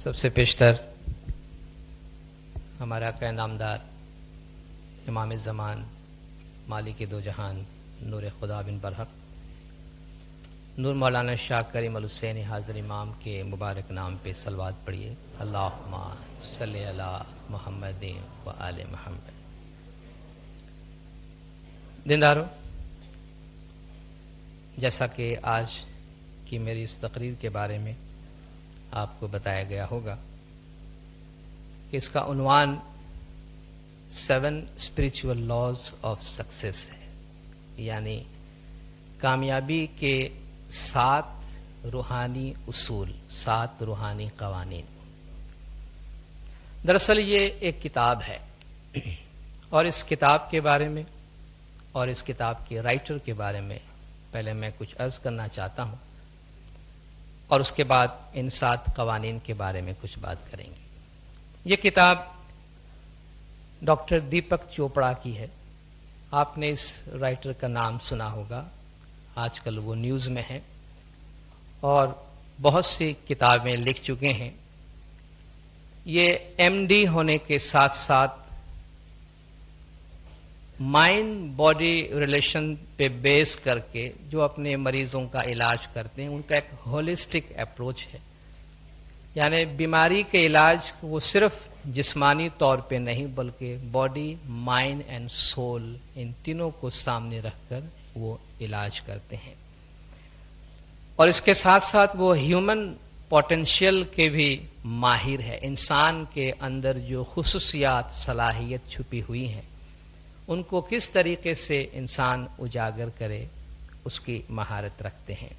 سب سے پیشتر ہمارا آقا نامدار امام زمان مالک دو جہان نور خدا بن برحق نور مولانا شاہ کریم الحسینی حاضر امام کے مبارک نام پہ صلوات پڑھیے۔ اللہم صلی علی محمد و آل محمد۔ دیندارو، جیسا کہ آج کی میری اس تقریر کے بارے میں آپ کو بتایا گیا ہوگا کہ اس کا عنوان 7 اسپرچول لاز آف سکسیس ہے، یعنی کامیابی کے 7 روحانی اصول، 7 روحانی قوانین۔ دراصل یہ ایک کتاب ہے اور اس کتاب کے بارے میں اور اس کتاب کے رائٹر کے بارے میں پہلے میں کچھ عرض کرنا چاہتا ہوں اور اس کے بعد ان 7 قوانین کے بارے میں کچھ بات کریں گے۔ یہ کتاب ڈاکٹر دیپک چوپڑا کی ہے۔ آپ نے اس رائٹر کا نام سنا ہوگا، آج کل وہ نیوز میں ہے اور بہت سی کتابیں لکھ چکے ہیں۔ یہ ایم ڈی ہونے کے ساتھ ساتھ مائنڈ باڈی ریلیشن پہ بیس کر کے جو اپنے مریضوں کا علاج کرتے ہیں، ان کا ایک ہولسٹک اپروچ ہے، یعنی بیماری کے علاج وہ صرف جسمانی طور پہ نہیں بلکہ باڈی، مائنڈ اینڈ سول، ان تینوں کو سامنے رکھ کر وہ علاج کرتے ہیں۔ اور اس کے ساتھ ساتھ وہ ہیومن پوٹینشیل کے بھی ماہر ہے، انسان کے اندر جو خصوصیات، صلاحیت چھپی ہوئی ہیں ان کو کس طریقے سے انسان اجاگر کرے اس کی مہارت رکھتے ہیں۔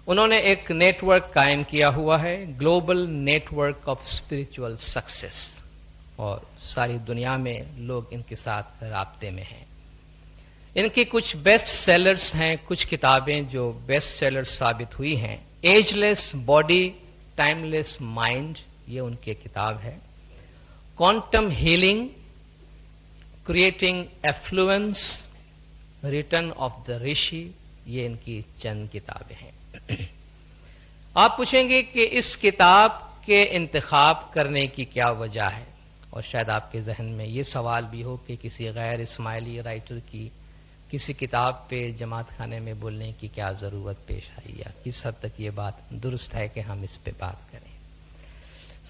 انہوں نے ایک نیٹ ورک قائم کیا ہوا ہے، global network of spiritual success, اور ساری دنیا میں لوگ ان کے ساتھ رابطے میں ہیں۔ ان کی کچھ بیسٹ سیلرز ہیں، کچھ کتابیں جو بیسٹ سیلرز ثابت ہوئی ہیں۔ Ageless body, timeless mind, یہ ان کی کتاب ہے۔ Quantum healing, creating affluence, return of the rishi, یہ ان کی چند کتابیں ہیں۔ آپ پوچھیں گے کہ اس کتاب کے انتخاب کرنے کی کیا وجہ ہے، اور شاید آپ کے ذہن میں یہ سوال بھی ہو کہ کسی غیر اسماعیلی رائٹر کی کسی کتاب پہ جماعت خانے میں بولنے کی کیا ضرورت پیش آئی، یا کس حد تک یہ بات درست ہے کہ ہم اس پہ بات کریں۔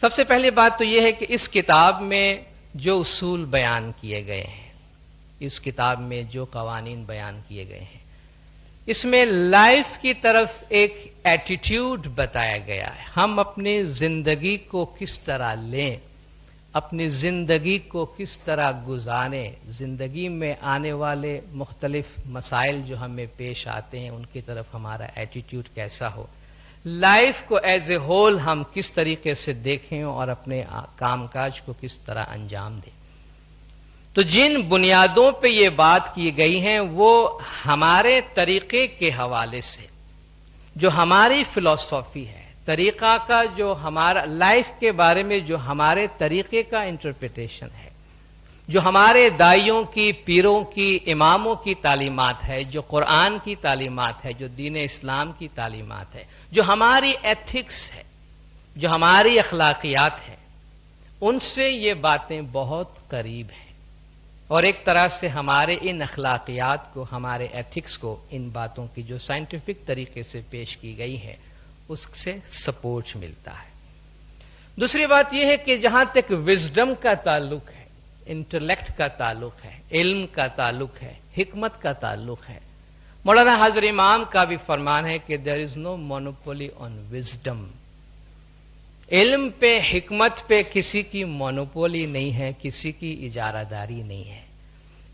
سب سے پہلی بات تو یہ ہے کہ اس کتاب میں جو اصول بیان کیے گئے ہیں، اس کتاب میں جو قوانین بیان کیے گئے ہیں، اس میں لائف کی طرف ایک ایٹیٹیوڈ بتایا گیا ہے۔ ہم اپنی زندگی کو کس طرح لیں، اپنی زندگی کو کس طرح گزاریں، زندگی میں آنے والے مختلف مسائل جو ہمیں پیش آتے ہیں ان کی طرف ہمارا ایٹیٹیوڈ کیسا ہو، لائف کو ایز اے ہول ہم کس طریقے سے دیکھیں اور اپنے کام کاج کو کس طرح انجام دیں۔ تو جن بنیادوں پہ یہ بات کی گئی ہیں وہ ہمارے طریقے کے حوالے سے، جو ہماری فلسفی ہے، طریقہ کا جو ہمارا لائف کے بارے میں جو ہمارے طریقے کا انٹرپریٹیشن ہے، جو ہمارے دائیوں کی، پیروں کی، اماموں کی تعلیمات ہے، جو قرآن کی تعلیمات ہے، جو دین اسلام کی تعلیمات ہے، جو ہماری ایتھکس ہے، جو ہماری اخلاقیات ہے، ان سے یہ باتیں بہت قریب ہیں، اور ایک طرح سے ہمارے ان اخلاقیات کو، ہمارے ایتھکس کو، ان باتوں کی جو سائنٹیفک طریقے سے پیش کی گئی ہے اس سے سپورٹ ملتا ہے۔ دوسری بات یہ ہے کہ جہاں تک وزڈم کا تعلق ہے، انٹلیکٹ کا تعلق ہے، علم کا تعلق ہے، حکمت کا تعلق ہے، مولانا حاضر امام کا بھی فرمان ہے کہ there is no monopoly on wisdom۔ علم پہ، حکمت پہ کسی کی مونوپولی نہیں ہے، کسی کی اجارہ داری نہیں ہے۔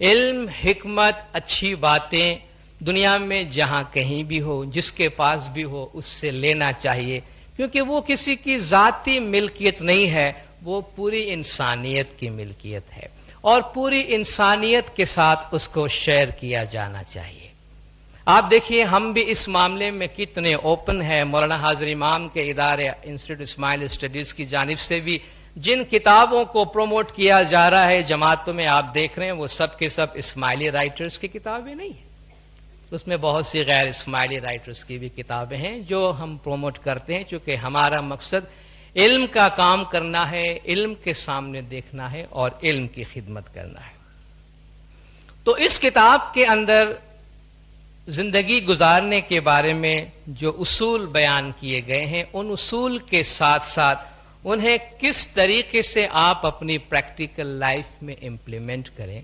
علم، حکمت، اچھی باتیں دنیا میں جہاں کہیں بھی ہو، جس کے پاس بھی ہو، اس سے لینا چاہیے، کیونکہ وہ کسی کی ذاتی ملکیت نہیں ہے، وہ پوری انسانیت کی ملکیت ہے، اور پوری انسانیت کے ساتھ اس کو شیئر کیا جانا چاہیے۔ آپ دیکھیے ہم بھی اس معاملے میں کتنے اوپن ہیں۔ مولانا حاضر امام کے ادارے انسٹیٹیوٹ اسماعیلی اسٹڈیز کی جانب سے بھی جن کتابوں کو پروموٹ کیا جا رہا ہے جماعتوں میں، آپ دیکھ رہے ہیں وہ سب کے سب اسماعیلی رائٹرز کی کتابیں نہیں ہیں، اس میں بہت سی غیر اسماعیلی رائٹرز کی بھی کتابیں ہیں جو ہم پروموٹ کرتے ہیں، چونکہ ہمارا مقصد علم کا کام کرنا ہے، علم کے سامنے دیکھنا ہے اور علم کی خدمت کرنا ہے۔ تو اس کتاب کے اندر زندگی گزارنے کے بارے میں جو اصول بیان کیے گئے ہیں، ان اصول کے ساتھ ساتھ انہیں کس طریقے سے آپ اپنی پریکٹیکل لائف میں امپلیمنٹ کریں،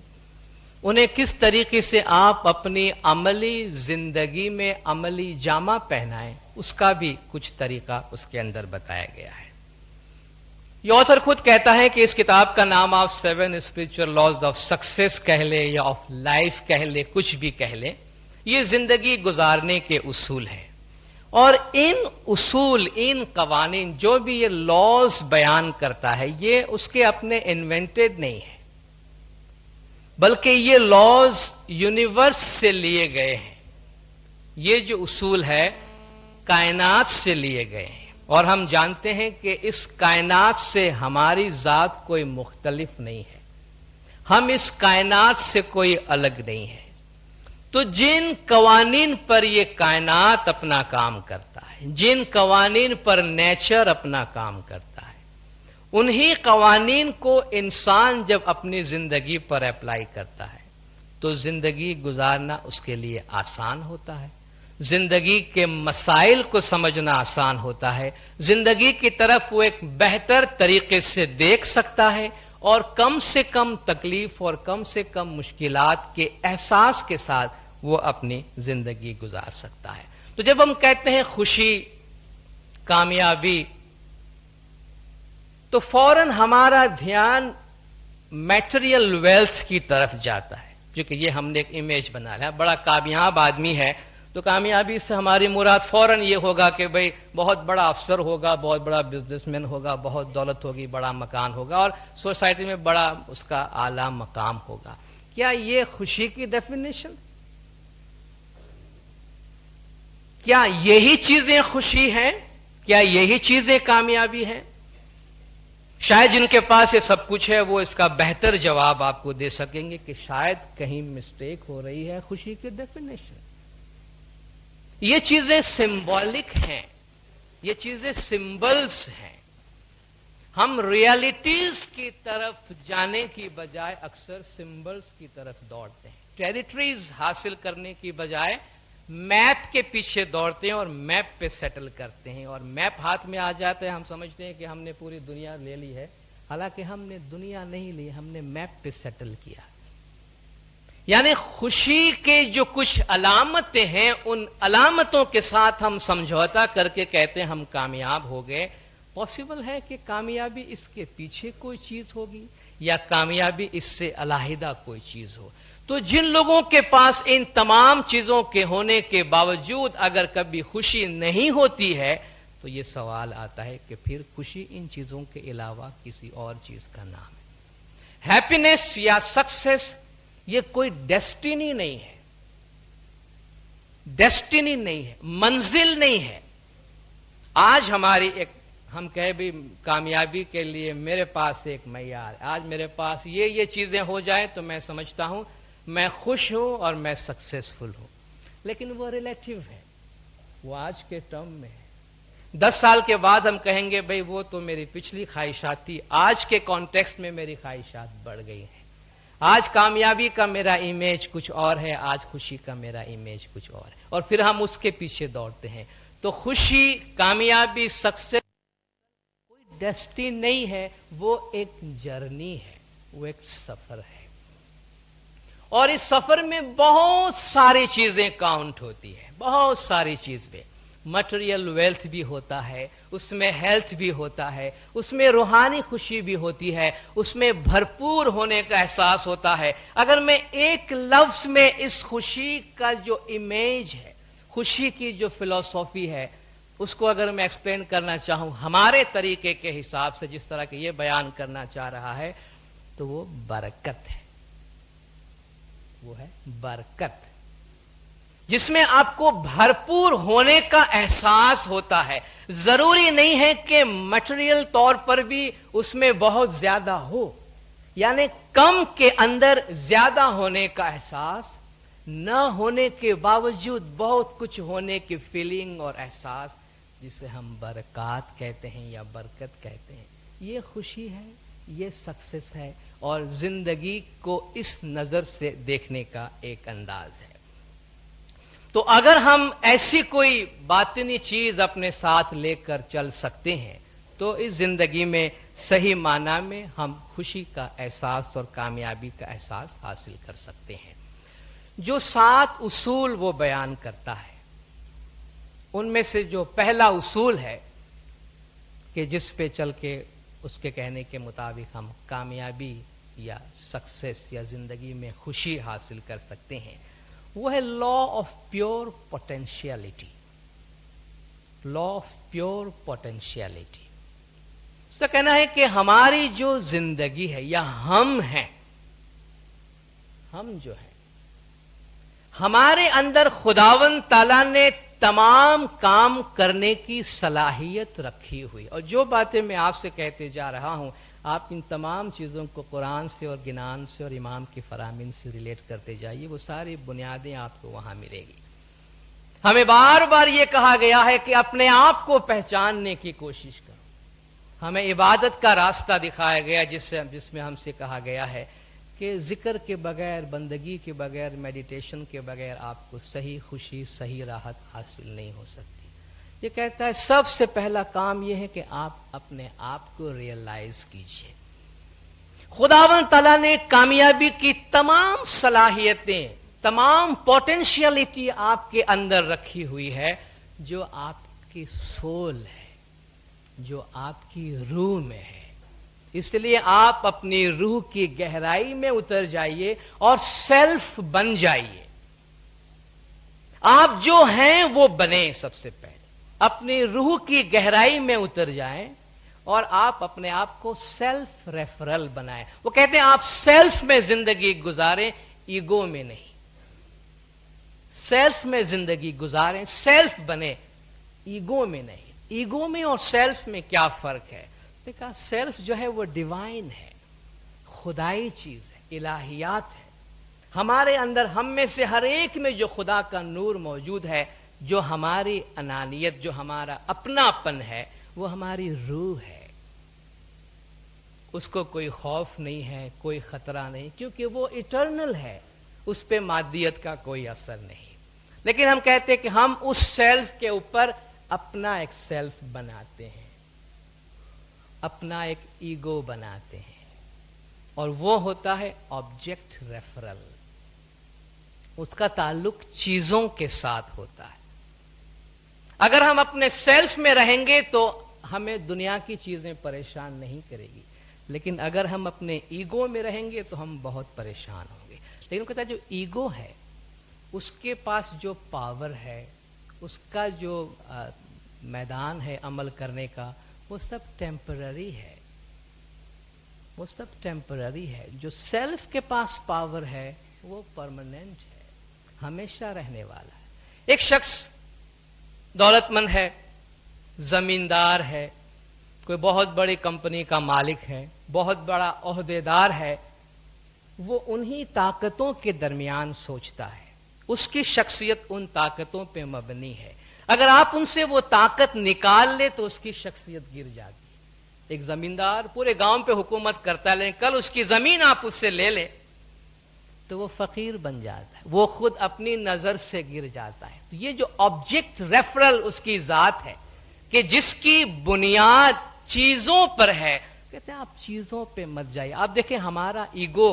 انہیں کس طریقے سے آپ اپنی عملی زندگی میں عملی جامہ پہنائیں، اس کا بھی کچھ طریقہ اس کے اندر بتایا گیا ہے۔ یہ آتھر خود کہتا ہے کہ اس کتاب کا نام آپ 7 اسپرچل لاز آف سکسیس کہہ لیں یا آف لائف کہہ لیں، کچھ بھی کہہ لیں، یہ زندگی گزارنے کے اصول ہیں۔ اور ان اصول، ان قوانین، جو بھی یہ لاز بیان کرتا ہے، یہ اس کے اپنے انوینٹڈ نہیں ہے، بلکہ یہ لاز یونیورس سے لیے گئے ہیں۔ یہ جو اصول ہے کائنات سے لیے گئے ہیں، اور ہم جانتے ہیں کہ اس کائنات سے ہماری ذات کوئی مختلف نہیں ہے، ہم اس کائنات سے کوئی الگ نہیں ہے۔ تو جن قوانین پر یہ کائنات اپنا کام کرتا ہے، جن قوانین پر نیچر اپنا کام کرتا ہے، انہی قوانین کو انسان جب اپنی زندگی پر اپلائی کرتا ہے تو زندگی گزارنا اس کے لیے آسان ہوتا ہے، زندگی کے مسائل کو سمجھنا آسان ہوتا ہے، زندگی کی طرف وہ ایک بہتر طریقے سے دیکھ سکتا ہے، اور کم سے کم تکلیف اور کم سے کم مشکلات کے احساس کے ساتھ وہ اپنی زندگی گزار سکتا ہے۔ تو جب ہم کہتے ہیں خوشی، کامیابی، تو فوراً ہمارا دھیان میٹریل ویلتھ کی طرف جاتا ہے، کیونکہ یہ ہم نے ایک امیج بنا لیا، بڑا کامیاب آدمی ہے تو کامیابی سے ہماری مراد فوراً یہ ہوگا کہ بھئی بہت بڑا افسر ہوگا، بہت بڑا بزنس مین ہوگا، بہت دولت ہوگی، بڑا مکان ہوگا، اور سوسائٹی میں بڑا اس کا اعلیٰ مقام ہوگا۔ کیا یہ خوشی کی ڈیفینیشن؟ کیا یہی چیزیں خوشی ہیں؟ کیا یہی چیزیں کامیابی ہیں؟ شاید جن کے پاس یہ سب کچھ ہے وہ اس کا بہتر جواب آپ کو دے سکیں گے کہ شاید کہیں مسٹیک ہو رہی ہے خوشی کی ڈیفینیشن۔ یہ چیزیں سمبولک ہیں، یہ چیزیں سمبلز ہیں۔ ہم ریالٹیز کی طرف جانے کی بجائے اکثر سمبلز کی طرف دوڑتے ہیں، ٹیریٹریز حاصل کرنے کی بجائے میپ کے پیچھے دوڑتے ہیں اور میپ پہ سیٹل کرتے ہیں، اور میپ ہاتھ میں آ جاتا ہے، ہم سمجھتے ہیں کہ ہم نے پوری دنیا لے لی ہے، حالانکہ ہم نے دنیا نہیں لی، ہم نے میپ پہ سیٹل کیا۔ یعنی خوشی کے جو کچھ علامتیں ہیں، ان علامتوں کے ساتھ ہم سمجھوتا کر کے کہتے ہیں ہم کامیاب ہو گئے۔ پاسبل ہے کہ کامیابی اس کے پیچھے کوئی چیز ہوگی، یا کامیابی اس سے علیحدہ کوئی چیز ہو۔ تو جن لوگوں کے پاس ان تمام چیزوں کے ہونے کے باوجود اگر کبھی خوشی نہیں ہوتی ہے تو یہ سوال آتا ہے کہ پھر خوشی ان چیزوں کے علاوہ کسی اور چیز کا نام ہے۔ ہیپینس یا سکسیس یہ کوئی ڈیسٹینی نہیں ہے، ڈیسٹینی نہیں ہے، منزل نہیں ہے۔ آج ہماری ایک ہم کہے بھی کامیابی کے لیے میرے پاس ایک معیار، آج میرے پاس یہ چیزیں ہو جائیں تو میں سمجھتا ہوں میں خوش ہوں اور میں سکسیسفل ہوں، لیکن وہ ریلیٹیو ہے، وہ آج کے ٹرم میں ہے۔ 10 سال کے بعد ہم کہیں گے بھئی وہ تو میری پچھلی خواہشات تھی، آج کے کانٹیکسٹ میں میری خواہشات بڑھ گئی ہیں، آج کامیابی کا میرا امیج کچھ اور ہے، آج خوشی کا میرا امیج کچھ اور ہے، اور پھر ہم اس کے پیچھے دوڑتے ہیں۔ تو خوشی، کامیابی، سکسیس کوئی ڈیسٹین نہیں ہے، وہ ایک جرنی ہے، وہ ایک سفر ہے، اور اس سفر میں بہت ساری چیزیں کاؤنٹ ہوتی ہے، بہت ساری چیزیں۔ مٹیریل ویلتھ بھی ہوتا ہے، اس میں ہیلتھ بھی ہوتا ہے، اس میں روحانی خوشی بھی ہوتی ہے، اس میں بھرپور ہونے کا احساس ہوتا ہے۔ اگر میں ایک لفظ میں اس خوشی کا جو امیج ہے، خوشی کی جو فلسفی ہے، اس کو اگر میں ایکسپلین کرنا چاہوں ہمارے طریقے کے حساب سے، جس طرح کہ یہ بیان کرنا چاہ رہا ہے، تو وہ برکت ہے، وہ ہے برکت، جس میں آپ کو بھرپور ہونے کا احساس ہوتا ہے۔ ضروری نہیں ہے کہ مٹیریل طور پر بھی اس میں بہت زیادہ ہو، یعنی کم کے اندر زیادہ ہونے کا احساس، نہ ہونے کے باوجود بہت کچھ ہونے کی فیلنگ اور احساس، جسے ہم برکات کہتے ہیں یا برکت کہتے ہیں، یہ خوشی ہے، یہ سکسیس ہے، اور زندگی کو اس نظر سے دیکھنے کا ایک انداز ہے۔ تو اگر ہم ایسی کوئی باطنی چیز اپنے ساتھ لے کر چل سکتے ہیں تو اس زندگی میں صحیح معنی میں ہم خوشی کا احساس اور کامیابی کا احساس حاصل کر سکتے ہیں۔ جو 7 اصول وہ بیان کرتا ہے، ان میں سے جو پہلا اصول ہے کہ جس پہ چل کے اس کے کہنے کے مطابق ہم کامیابی یا سکسیس یا زندگی میں خوشی حاصل کر سکتے ہیں، وہ ہے law of pure potentiality. Law of pure potentiality, اس کا کہنا ہے کہ ہماری جو زندگی ہے یا ہم ہیں، ہم جو ہیں، ہمارے اندر خداوند تعالیٰ نے تمام کام کرنے کی صلاحیت رکھی ہوئی، اور جو باتیں میں آپ سے کہتے جا رہا ہوں آپ ان تمام چیزوں کو قرآن سے اور گنان سے اور امام کی فرامین سے ریلیٹ کرتے جائیے، وہ ساری بنیادیں آپ کو وہاں ملے گی۔ ہمیں بار بار یہ کہا گیا ہے کہ اپنے آپ کو پہچاننے کی کوشش کرو۔ ہمیں عبادت کا راستہ دکھایا گیا جس میں ہم سے کہا گیا ہے کہ ذکر کے بغیر، بندگی کے بغیر، میڈیٹیشن کے بغیر آپ کو صحیح خوشی، صحیح راحت حاصل نہیں ہو سکتی۔ یہ کہتا ہے سب سے پہلا کام یہ ہے کہ آپ اپنے آپ کو ریئلائز کیجئے۔ خداوند تعالیٰ نے کامیابی کی تمام صلاحیتیں، تمام پوٹینشیلٹی آپ کے اندر رکھی ہوئی ہے، جو آپ کی سول ہے، جو آپ کی روح میں ہے۔ اس لیے آپ اپنی روح کی گہرائی میں اتر جائیے اور سیلف بن جائیے۔ آپ جو ہیں وہ بنیں، سب سے پہلے اپنی روح کی گہرائی میں اتر جائیں اور آپ اپنے آپ کو سیلف ریفرل بنائیں۔ وہ کہتے ہیں آپ سیلف میں زندگی گزاریں، ایگو میں نہیں۔ سیلف میں زندگی گزاریں، سیلف بنیں، ایگو میں نہیں۔ ایگو میں اور سیلف میں کیا فرق ہے؟ دیکھا، سیلف جو ہے وہ ڈیوائن ہے، خدائی چیز ہے، الہیات ہے۔ ہمارے اندر، ہم میں سے ہر ایک میں جو خدا کا نور موجود ہے، جو ہماری انانیت، جو ہمارا اپناپن ہے، وہ ہماری روح ہے۔ اس کو کوئی خوف نہیں ہے، کوئی خطرہ نہیں، کیونکہ وہ ایٹرنل ہے، اس پہ مادیت کا کوئی اثر نہیں۔ لیکن ہم کہتے ہیں کہ ہم اس سیلف کے اوپر اپنا ایک سیلف بناتے ہیں، اپنا ایک ایگو بناتے ہیں، اور وہ ہوتا ہے آبجیکٹ ریفرل۔ اس کا تعلق چیزوں کے ساتھ ہوتا ہے۔ اگر ہم اپنے سیلف میں رہیں گے تو ہمیں دنیا کی چیزیں پریشان نہیں کرے گی، لیکن اگر ہم اپنے ایگو میں رہیں گے تو ہم بہت پریشان ہوں گے۔ لیکن وہ کہتا ہے جو ایگو ہے، اس کے پاس جو پاور ہے، اس کا جو میدان ہے عمل کرنے کا، وہ سب ٹیمپرری ہے، وہ سب ٹیمپرری ہے۔ جو سیلف کے پاس پاور ہے وہ پرماننٹ ہے، ہمیشہ رہنے والا ہے۔ ایک شخص دولت مند ہے، زمیندار ہے، کوئی بہت بڑی کمپنی کا مالک ہے، بہت بڑا عہدیدار ہے، وہ انہی طاقتوں کے درمیان سوچتا ہے، اس کی شخصیت ان طاقتوں پہ مبنی ہے۔ اگر آپ ان سے وہ طاقت نکال لے تو اس کی شخصیت گر جاتی ہے۔ ایک زمیندار پورے گاؤں پہ حکومت کرتا ہے، لیکن کل اس کی زمین آپ اس سے لے لیں تو وہ فقیر بن جاتا ہے، وہ خود اپنی نظر سے گر جاتا ہے۔ تو یہ جو آبجیکٹ ریفرل اس کی ذات ہے کہ جس کی بنیاد چیزوں پر ہے، کہتے ہیں آپ چیزوں پہ مت جائیے۔ آپ دیکھیں ہمارا ایگو،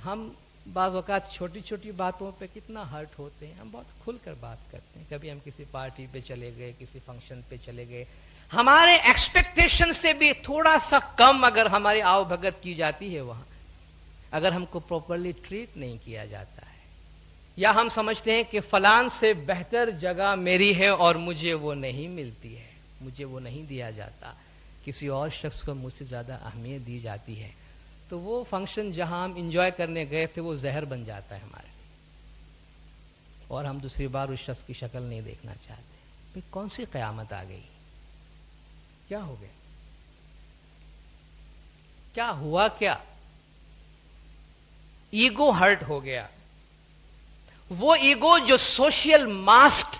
ہم بعض اوقات چھوٹی چھوٹی باتوں پہ کتنا ہرٹ ہوتے ہیں، ہم بہت کھل کر بات کرتے ہیں۔ کبھی ہم کسی پارٹی پہ چلے گئے، کسی فنکشن پہ چلے گئے، ہمارے ایکسپیکٹیشن سے بھی تھوڑا سا کم اگر ہماری آؤ بھگت کی جاتی ہے، وہاں اگر ہم کو پراپرلی ٹریٹ نہیں کیا جاتا ہے، یا ہم سمجھتے ہیں کہ فلان سے بہتر جگہ میری ہے اور مجھے وہ نہیں ملتی ہے، مجھے وہ نہیں دیا جاتا، کسی اور شخص کو مجھ سے زیادہ اہمیت دی جاتی ہے، تو وہ فنکشن جہاں ہم انجوائے کرنے گئے تھے وہ زہر بن جاتا ہے ہمارے لیے، اور ہم دوسری بار اس شخص کی شکل نہیں دیکھنا چاہتے۔ پھر کون سی قیامت آ گئی؟ کیا ہو گیا؟ کیا ہوا؟ کیا ایگو ہرٹ ہو گیا۔ وہ ایگو جو سوشل ماسک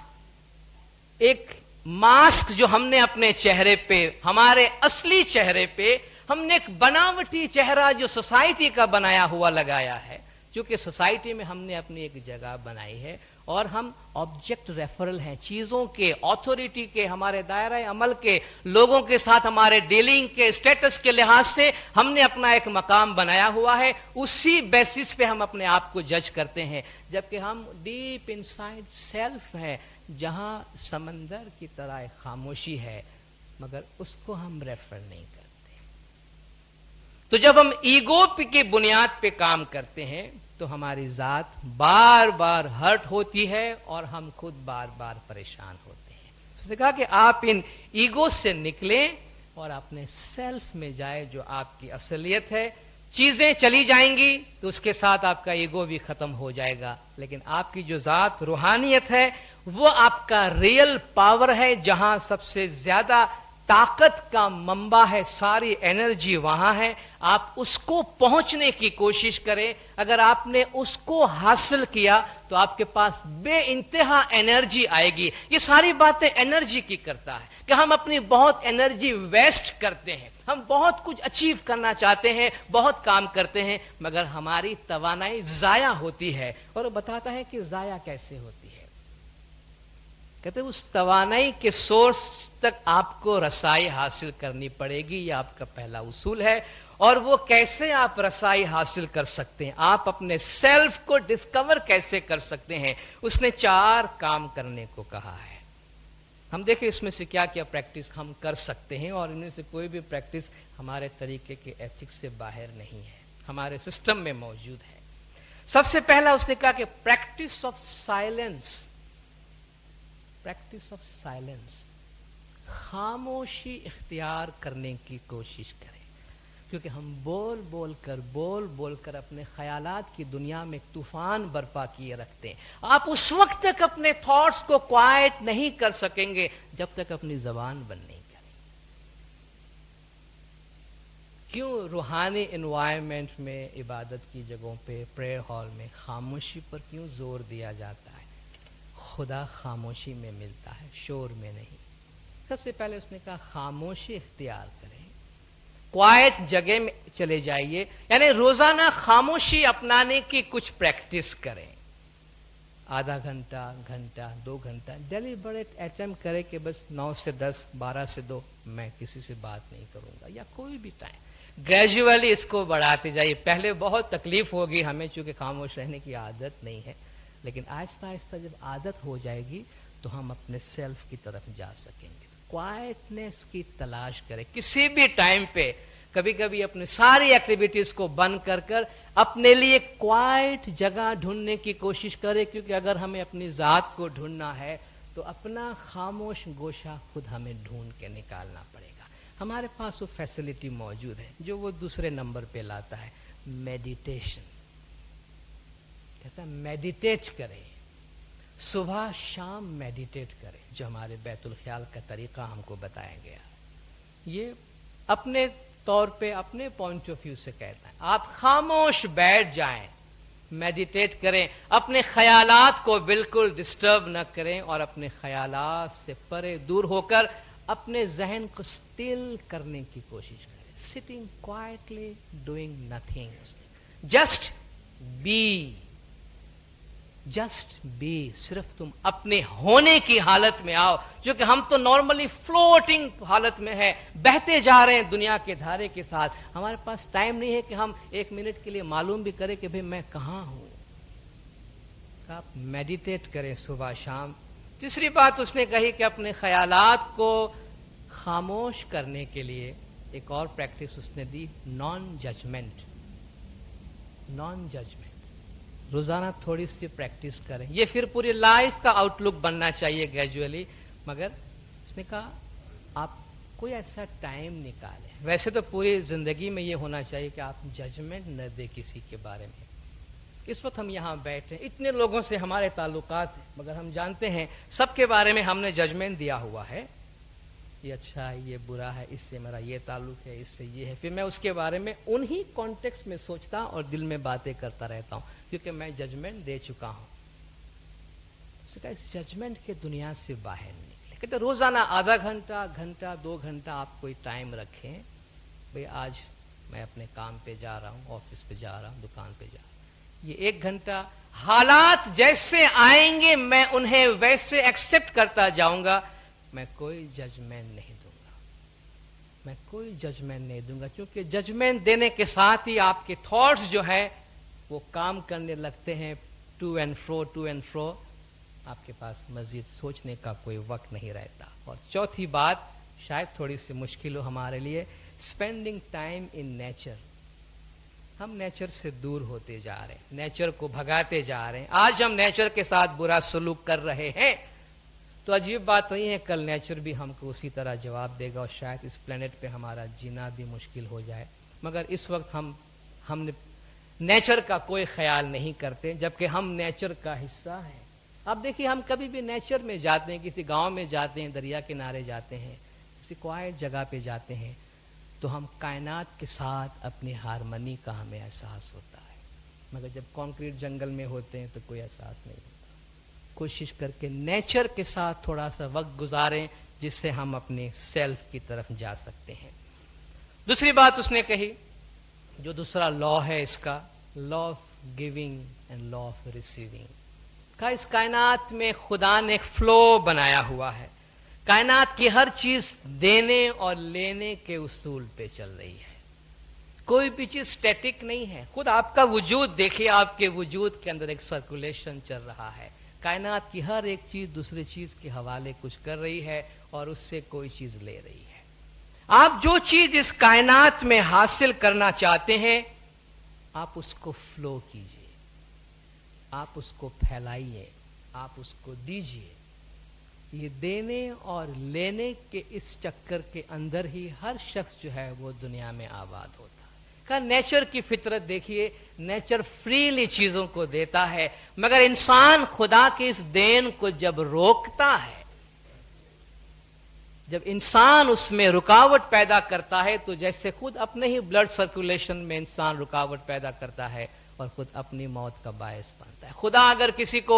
ایک ماسک جو ہم نے اپنے چہرے پہ، ہمارے اصلی چہرے پہ ہم نے ایک بناوٹی چہرہ جو سوسائٹی کا بنایا ہوا لگایا ہے، چونکہ سوسائٹی میں ہم نے اپنی ایک جگہ بنائی ہے اور ہم آبجیکٹ ریفرل ہیں، چیزوں کے، آتھورٹی کے، ہمارے دائرہ عمل کے، لوگوں کے ساتھ ہمارے ڈیلنگ کے، اسٹیٹس کے لحاظ سے ہم نے اپنا ایک مقام بنایا ہوا ہے، اسی بیسس پہ ہم اپنے آپ کو جج کرتے ہیں، جبکہ ہم ڈیپ انسائڈ سیلف ہے، جہاں سمندر کی طرح ایک خاموشی ہے، مگر اس کو ہم ریفر نہیں کرتے۔ تو جب ہم ایگو کی بنیاد پہ کام کرتے ہیں تو ہماری ذات بار بار ہرٹ ہوتی ہے اور ہم خود بار بار پریشان ہوتے ہیں۔ اس نے کہا کہ آپ ان ایگو سے نکلیں اور اپنے سیلف میں جائے جو آپ کی اصلیت ہے۔ چیزیں چلی جائیں گی تو اس کے ساتھ آپ کا ایگو بھی ختم ہو جائے گا، لیکن آپ کی جو ذات روحانیت ہے وہ آپ کا ریئل پاور ہے، جہاں سب سے زیادہ طاقت کا منبع ہے، ساری انرجی وہاں ہے۔ آپ اس کو پہنچنے کی کوشش کریں، اگر آپ نے اس کو حاصل کیا تو آپ کے پاس بے انتہا انرجی آئے گی۔ یہ ساری باتیں انرجی کی کرتا ہے کہ ہم اپنی بہت انرجی ویسٹ کرتے ہیں، ہم بہت کچھ اچیو کرنا چاہتے ہیں، بہت کام کرتے ہیں، مگر ہماری توانائی ضائع ہوتی ہے۔ اور وہ بتاتا ہے کہ ضائع کیسے ہوتی ہے، کہتے ہیں اس توانائی کے سورس تک آپ کو رسائی حاصل کرنی پڑے گی، یہ آپ کا پہلا اصول ہے۔ اور وہ کیسے آپ رسائی حاصل کر سکتے ہیں، آپ اپنے سیلف کو ڈسکور کیسے کر سکتے ہیں، اس نے 4 کام کرنے کو کہا ہے۔ ہم دیکھیں اس میں سے کیا کیا پریکٹس ہم کر سکتے ہیں، اور ان میں سے کوئی بھی پریکٹس ہمارے طریقے کے ایتھکس سے باہر نہیں ہے، ہمارے سسٹم میں موجود ہے۔ سب سے پہلا اس نے کہا کہ practice of silence, practice of silence, خاموشی اختیار کرنے کی کوشش کریں، کیونکہ ہم بول بول کر اپنے خیالات کی دنیا میں طوفان برپا کیے رکھتے ہیں۔ آپ اس وقت تک اپنے تھاٹس کو کوائٹ نہیں کر سکیں گے جب تک اپنی زبان بند نہیں کریں۔ کیوں روحانی انوائرمنٹ میں، عبادت کی جگہوں پہ، پریئر ہال میں خاموشی پر کیوں زور دیا جاتا ہے؟ خدا خاموشی میں ملتا ہے، شور میں نہیں۔ سب سے پہلے اس نے کہا خاموشی اختیار کریں، کوائٹ جگہ میں چلے جائیے، یعنی روزانہ خاموشی اپنانے کی کچھ پریکٹس کریں، آدھا گھنٹہ، گھنٹہ، 2 گھنٹہ، ڈیلیبریٹ اٹیمپٹ کریں کہ بس 9 سے 10، 12 سے 2 میں کسی سے بات نہیں کروں گا، یا کوئی بھی ٹائم۔ گریجولی اس کو بڑھاتے جائیے، پہلے بہت تکلیف ہوگی ہمیں چونکہ خاموش رہنے کی عادت نہیں ہے، لیکن آہستہ آہستہ جب عادت ہو جائے گی تو ہم اپنے سیلف کی طرف جا سکیں گے۔ کوائٹنس کی تلاش کریں کسی بھی ٹائم پہ، کبھی کبھی اپنی ساری ایکٹیویٹیز کو بند کر اپنے لیے کوائٹ جگہ ڈھونڈنے کی کوشش کریں، کیونکہ اگر ہمیں اپنی ذات کو ڈھونڈنا ہے تو اپنا خاموش گوشہ خود ہمیں ڈھونڈ کے نکالنا پڑے گا۔ ہمارے پاس وہ فیسلٹی موجود ہے جو وہ دوسرے نمبر پہ لاتا ہے، میڈیٹیشن۔ کہتا ہے میڈیٹیٹ کریں، صبح شام میڈیٹیٹ کریں، جو ہمارے بیت الخیال کا طریقہ ہم کو بتایا گیا۔ یہ اپنے طور پہ اپنے پوائنٹ آف ویو سے کہتا ہے، آپ خاموش بیٹھ جائیں، میڈیٹیٹ کریں، اپنے خیالات کو بالکل ڈسٹرب نہ کریں اور اپنے خیالات سے پرے دور ہو کر اپنے ذہن کو سٹل کرنے کی کوشش کریں۔ Sitting quietly doing nothing, just be, just be, صرف تم اپنے ہونے کی حالت میں آؤ، جو کہ ہم تو نارملی فلوٹنگ حالت میں ہے، بہتے جا رہے ہیں دنیا کے دھارے کے ساتھ، ہمارے پاس ٹائم نہیں ہے کہ ہم 1 منٹ کے لیے معلوم بھی کریں کہ بھئی میں کہاں ہوں۔ آپ میڈیٹیٹ کریں صبح شام۔ تیسری بات اس نے کہی کہ اپنے خیالات کو خاموش کرنے کے لیے ایک اور پریکٹس اس نے دی، نان ججمنٹ، نان ججمنٹ۔ روزانہ تھوڑی سی پریکٹس کریں، یہ پھر پوری لائف کا آؤٹ لک بننا چاہیے گریجولی، مگر اس نے کہا آپ کوئی ایسا ٹائم نکالیں، ویسے تو پوری زندگی میں یہ ہونا چاہیے کہ آپ ججمنٹ نہ دیں کسی کے بارے میں۔ اس وقت ہم یہاں بیٹھے، اتنے لوگوں سے ہمارے تعلقات ہیں، مگر ہم جانتے ہیں سب کے بارے میں ہم نے ججمنٹ دیا ہوا ہے، یہ اچھا ہے، یہ برا ہے، اس سے میرا یہ تعلق ہے، اس سے یہ ہے، پھر میں اس کے بارے میں انہی کانٹیکسٹ میں سوچتا اور دل میں باتیں کرتا رہتا ہوں، کیونکہ میں ججمنٹ دے چکا ہوں۔ اس ججمنٹ کے دنیا سے باہر نکلے۔ کہتے روزانہ آدھا گھنٹہ گھنٹہ 2 گھنٹہ آپ کوئی ٹائم رکھیں، بھئی آج میں اپنے کام پہ جا رہا ہوں، آفس پہ جا رہا ہوں، دکان پہ جا رہا ہوں، یہ 1 گھنٹہ حالات جیسے آئیں گے میں انہیں ویسے ایکسپٹ کرتا جاؤں گا، میں کوئی ججمنٹ نہیں دوں گا، میں کوئی ججمنٹ نہیں دوں گا، کیونکہ ججمنٹ دینے کے ساتھ ہی آپ کے تھاٹس جو ہے وہ کام کرنے لگتے ہیں، ٹو اینڈ فرو، آپ کے پاس مزید سوچنے کا کوئی وقت نہیں رہتا۔ اور چوتھی بات شاید تھوڑی سی مشکل ہو ہمارے لیے، اسپینڈنگ ٹائم ان نیچر۔ ہم نیچر سے دور ہوتے جا رہے ہیں، نیچر کو بھگاتے جا رہے ہیں، آج ہم نیچر کے ساتھ برا سلوک کر رہے ہیں، تو عجیب بات نہیں ہے کل نیچر بھی ہم کو اسی طرح جواب دے گا اور شاید اس پلینٹ پہ ہمارا جینا بھی مشکل ہو جائے، مگر اس وقت ہم نے نیچر کا کوئی خیال نہیں کرتے، جبکہ ہم نیچر کا حصہ ہیں۔ اب دیکھیے ہم کبھی بھی نیچر میں جاتے ہیں، کسی گاؤں میں جاتے ہیں، دریا کنارے جاتے ہیں، کسی کوائٹ جگہ پہ جاتے ہیں، تو ہم کائنات کے ساتھ اپنی ہارمنی کا ہمیں احساس ہوتا ہے، مگر جب کانکریٹ جنگل میں ہوتے ہیں تو کوئی احساس نہیں ہوتا۔ کوشش کر کے نیچر کے ساتھ تھوڑا سا وقت گزاریں، جس سے ہم اپنے سیلف کی طرف جا سکتے ہیں۔ دوسری بات اس نے کہی، جو دوسرا لا ہے اس کا، law of giving and law of receiving, کا اس کائنات میں خدا نے ایک فلو بنایا ہوا ہے، کائنات کی ہر چیز دینے اور لینے کے اصول پہ چل رہی ہے، کوئی بھی چیز سٹیٹک نہیں ہے۔ خود آپ کا وجود دیکھیے، آپ کے وجود کے اندر ایک سرکولیشن چل رہا ہے، کائنات کی ہر ایک چیز دوسری چیز کے حوالے کچھ کر رہی ہے اور اس سے کوئی چیز لے رہی ہے۔ آپ جو چیز اس کائنات میں حاصل کرنا چاہتے ہیں، آپ اس کو فلو کیجئے، آپ اس کو پھیلائیے، آپ اس کو دیجئے۔ یہ دینے اور لینے کے اس چکر کے اندر ہی ہر شخص جو ہے وہ دنیا میں آباد ہوتا ہے۔ کہ نیچر کی فطرت دیکھیے، نیچر فریلی چیزوں کو دیتا ہے، مگر انسان خدا کے اس دین کو جب روکتا ہے، جب انسان اس میں رکاوٹ پیدا کرتا ہے، تو جیسے خود اپنے ہی بلڈ سرکولیشن میں انسان رکاوٹ پیدا کرتا ہے اور خود اپنی موت کا باعث بنتا ہے۔ خدا اگر کسی کو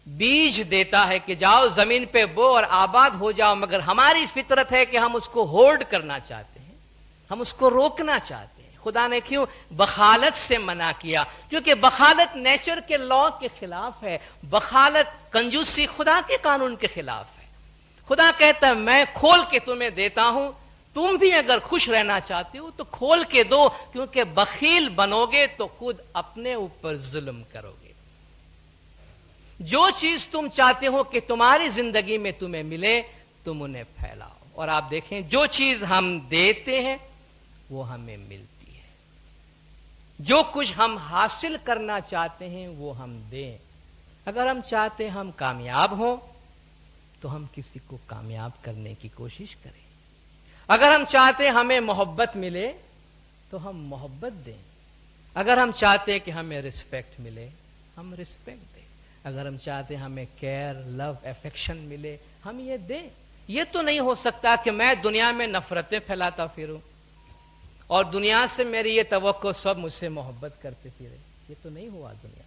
بیج دیتا ہے کہ جاؤ زمین پہ بو اور آباد ہو جاؤ، مگر ہماری فطرت ہے کہ ہم اس کو ہولڈ کرنا چاہتے ہیں، ہم اس کو روکنا چاہتے ہیں۔ خدا نے کیوں بخالت سے منع کیا؟ کیونکہ بخالت نیچر کے لا کے خلاف ہے، بخالت کنجوسی خدا کے قانون کے خلاف ہے۔ خدا کہتا ہے میں کھول کے تمہیں دیتا ہوں، تم بھی اگر خوش رہنا چاہتے ہو تو کھول کے دو، کیونکہ بخیل بنو گے تو خود اپنے اوپر ظلم کرو گے۔ جو چیز تم چاہتے ہو کہ تمہاری زندگی میں تمہیں ملے، تم انہیں پھیلاؤ، اور آپ دیکھیں جو چیز ہم دیتے ہیں وہ ہمیں ملتی ہے، جو کچھ ہم حاصل کرنا چاہتے ہیں وہ ہم دیں۔ اگر ہم چاہتے ہیں ہم کامیاب ہوں تو ہم کسی کو کامیاب کرنے کی کوشش کریں، اگر ہم چاہتے ہیں ہمیں محبت ملے تو ہم محبت دیں، اگر ہم چاہتے ہیں کہ ہمیں رسپیکٹ ملے ہم رسپیکٹ دیں، اگر ہم چاہتے ہیں ہمیں کیئر، لو، افیکشن ملے ہم یہ دیں۔ یہ تو نہیں ہو سکتا کہ میں دنیا میں نفرتیں پھیلاتا پھروں اور دنیا سے میری یہ توقع سب مجھ سے محبت کرتے پھرے، یہ تو نہیں ہوا دنیا۔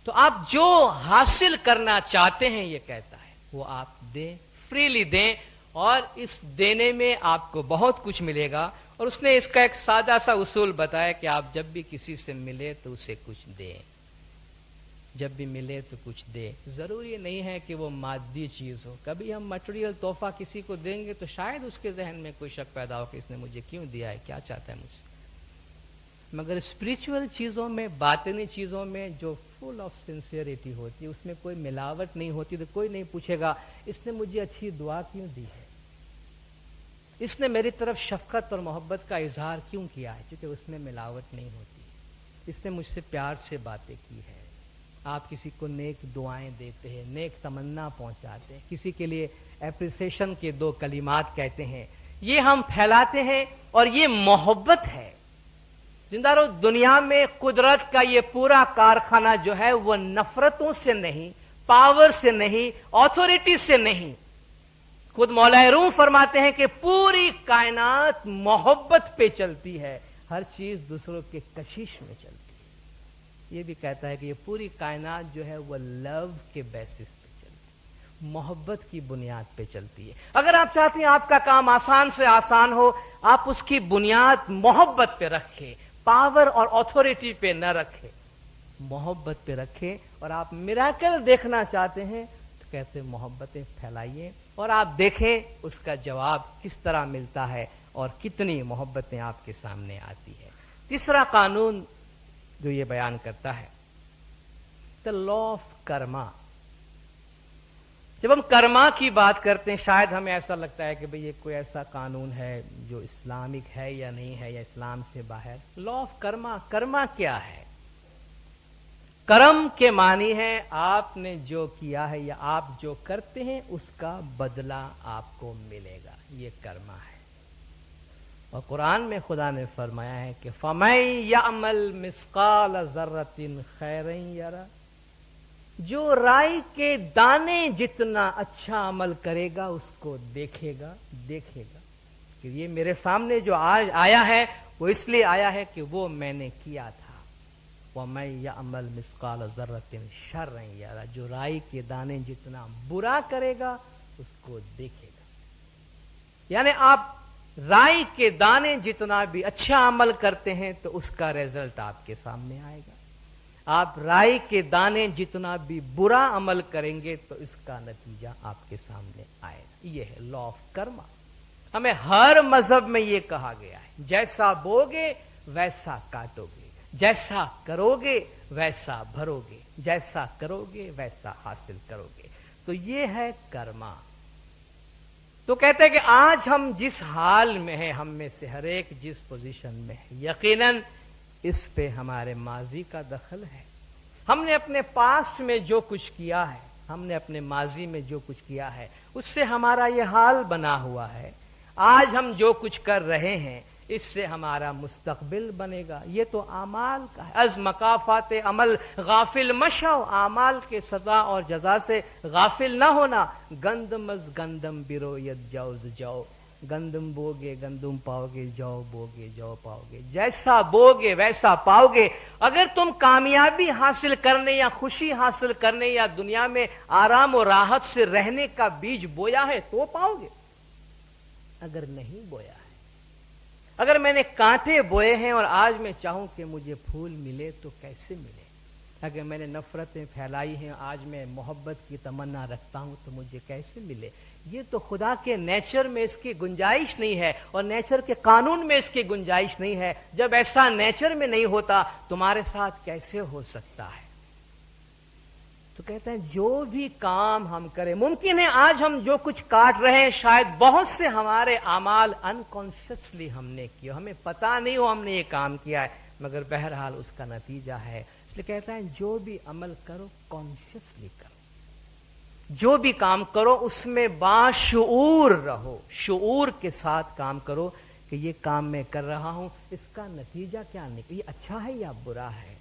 تو آپ جو حاصل کرنا چاہتے ہیں یہ کہتا ہے وہ آپ دیں، فریلی دیں، اور اس دینے میں آپ کو بہت کچھ ملے گا۔ اور اس نے اس کا ایک سادہ سا اصول بتایا کہ آپ جب بھی کسی سے ملے تو اسے کچھ دیں، جب بھی ملے تو کچھ دے۔ ضروری نہیں ہے کہ وہ مادی چیز ہو، کبھی ہم مٹیریل تحفہ کسی کو دیں گے تو شاید اس کے ذہن میں کوئی شک پیدا ہو کہ اس نے مجھے کیوں دیا ہے، کیا چاہتا ہے مجھ سے، مگر اسپریچول چیزوں میں، باطنی چیزوں میں جو فل آف سنسیئرٹی ہوتی ہے، اس میں کوئی ملاوٹ نہیں ہوتی، تو کوئی نہیں پوچھے گا اس نے مجھے اچھی دعا کیوں دی ہے، اس نے میری طرف شفقت اور محبت کا اظہار کیوں کیا ہے، کیونکہ اس میں ملاوٹ نہیں ہوتی، اس نے مجھ سے پیار سے باتیں کی ہے۔ آپ کسی کو نیک دعائیں دیتے ہیں، نیک تمنا پہنچاتے ہیں، کسی کے لیے اپریسیشن کے 2 کلمات کہتے ہیں، یہ ہم پھیلاتے ہیں اور یہ محبت ہے۔ زندہ رہو، دنیا میں قدرت کا یہ پورا کارخانہ جو ہے وہ نفرتوں سے نہیں، پاور سے نہیں، آتھورٹی سے نہیں، خود مولا روم فرماتے ہیں کہ پوری کائنات محبت پہ چلتی ہے، ہر چیز دوسروں کے کشش میں چلتی ہے۔ یہ بھی کہتا ہے کہ یہ پوری کائنات جو ہے وہ لو کے بیسس پہ چلتی ہے، محبت کی بنیاد پہ چلتی ہے. اگر آپ چاہتے ہیں آپ کا کام آسان سے آسان ہو، آپ اس کی بنیاد محبت پہ رکھیں، پاور اور اتھارٹی پہ نہ رکھیں، محبت پہ رکھیں. اور آپ میراکل دیکھنا چاہتے ہیں تو کہتے ہیں محبتیں پھیلائیے، اور آپ دیکھیں اس کا جواب کس طرح ملتا ہے اور کتنی محبتیں آپ کے سامنے آتی ہے. تیسرا قانون جو یہ بیان کرتا ہے، دا لا آف کرما. جب ہم کرما کی بات کرتے ہیں شاید ہمیں ایسا لگتا ہے کہ بھئی یہ کوئی ایسا قانون ہے جو اسلامک ہے یا نہیں ہے، یا اسلام سے باہر. لا آف کرما، کرما کیا ہے؟ کرم کے معنی ہے آپ نے جو کیا ہے یا آپ جو کرتے ہیں اس کا بدلہ آپ کو ملے گا، یہ کرما ہے. اور قرآن میں خدا نے فرمایا ہے کہ فَمَن يَعْمَلْ مِثْقَالَ ذَرَّةٍ خَيْرًا يَرَهُ، جو رائی کے دانے جتنا اچھا عمل کرے گا اس کو دیکھے گا کہ یہ میرے سامنے جو آج آیا ہے وہ اس لیے آیا ہے کہ وہ میں نے کیا تھا. وَمَن يَعْمَلْ مِثْقَالَ ذَرَّةٍ شَرًّا يَرَهُ، جو رائی کے دانے جتنا برا کرے گا اس کو دیکھے گا. یعنی آپ رائی کے دانے جتنا بھی اچھا عمل کرتے ہیں تو اس کا رزلٹ آپ کے سامنے آئے گا. آپ رائی کے دانے جتنا بھی برا عمل کریں گے تو اس کا نتیجہ آپ کے سامنے آئے گا. یہ ہے لا آف کرما. ہمیں ہر مذہب میں یہ کہا گیا ہے، جیسا بوگے ویسا کاٹو گے، جیسا کرو گے ویسا بھرو گے، جیسا کرو گے ویسا حاصل کرو گے. تو یہ ہے کرما. تو کہتے ہیں کہ آج ہم جس حال میں ہیں، ہم میں سے ہر ایک جس پوزیشن میں ہے، یقیناً اس پہ ہمارے ماضی کا دخل ہے. ہم نے اپنے پاسٹ میں جو کچھ کیا ہے، ہم نے اپنے ماضی میں جو کچھ کیا ہے اس سے ہمارا یہ حال بنا ہوا ہے. آج ہم جو کچھ کر رہے ہیں اس سے ہمارا مستقبل بنے گا. یہ تو اعمال کا ہے. از مکافات عمل غافل مشو، اعمال کے سزا اور جزا سے غافل نہ ہونا. گندم از گندم برویت جوز جو، گندم بوگے گندم پاؤ گے، جو بوگے جو پاؤ گے. جیسا بوگے ویسا پاؤ گے. اگر تم کامیابی حاصل کرنے یا خوشی حاصل کرنے یا دنیا میں آرام و راحت سے رہنے کا بیج بویا ہے تو پاؤ گے. اگر نہیں بویا ہے، اگر میں نے کانٹے بوئے ہیں اور آج میں چاہوں کہ مجھے پھول ملے تو کیسے ملے؟ اگر میں نے نفرتیں پھیلائی ہیں، آج میں محبت کی تمنا رکھتا ہوں تو مجھے کیسے ملے؟ یہ تو خدا کے نیچر میں اس کی گنجائش نہیں ہے، اور نیچر کے قانون میں اس کی گنجائش نہیں ہے. جب ایسا نیچر میں نہیں ہوتا تمہارے ساتھ کیسے ہو سکتا ہے؟ تو کہتے ہیں جو بھی کام ہم کریں، ممکن ہے آج ہم جو کچھ کاٹ رہے ہیں شاید بہت سے ہمارے اعمال انکانشیسلی ہم نے کیا، ہمیں پتا نہیں ہو ہم نے یہ کام کیا ہے، مگر بہرحال اس کا نتیجہ ہے. اس لیے کہتا ہے جو بھی عمل کرو کانشیسلی کرو، جو بھی کام کرو اس میں باشعور رہو، شعور کے ساتھ کام کرو کہ یہ کام میں کر رہا ہوں، اس کا نتیجہ کیا نکلے، یہ اچھا ہے یا برا ہے،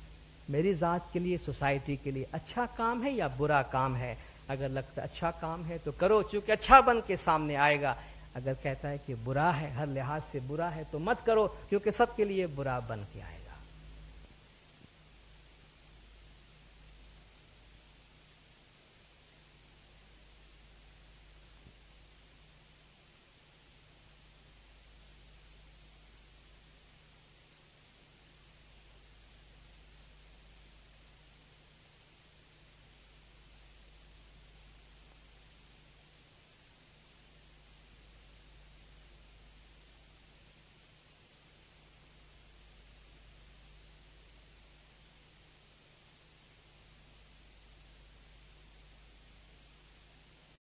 میری ذات کے لیے، سوسائٹی کے لیے اچھا کام ہے یا برا کام ہے. اگر لگتا اچھا کام ہے تو کرو، چونکہ اچھا بن کے سامنے آئے گا. اگر کہتا ہے کہ برا ہے، ہر لحاظ سے برا ہے، تو مت کرو، کیونکہ سب کے لیے برا بن کے آئے.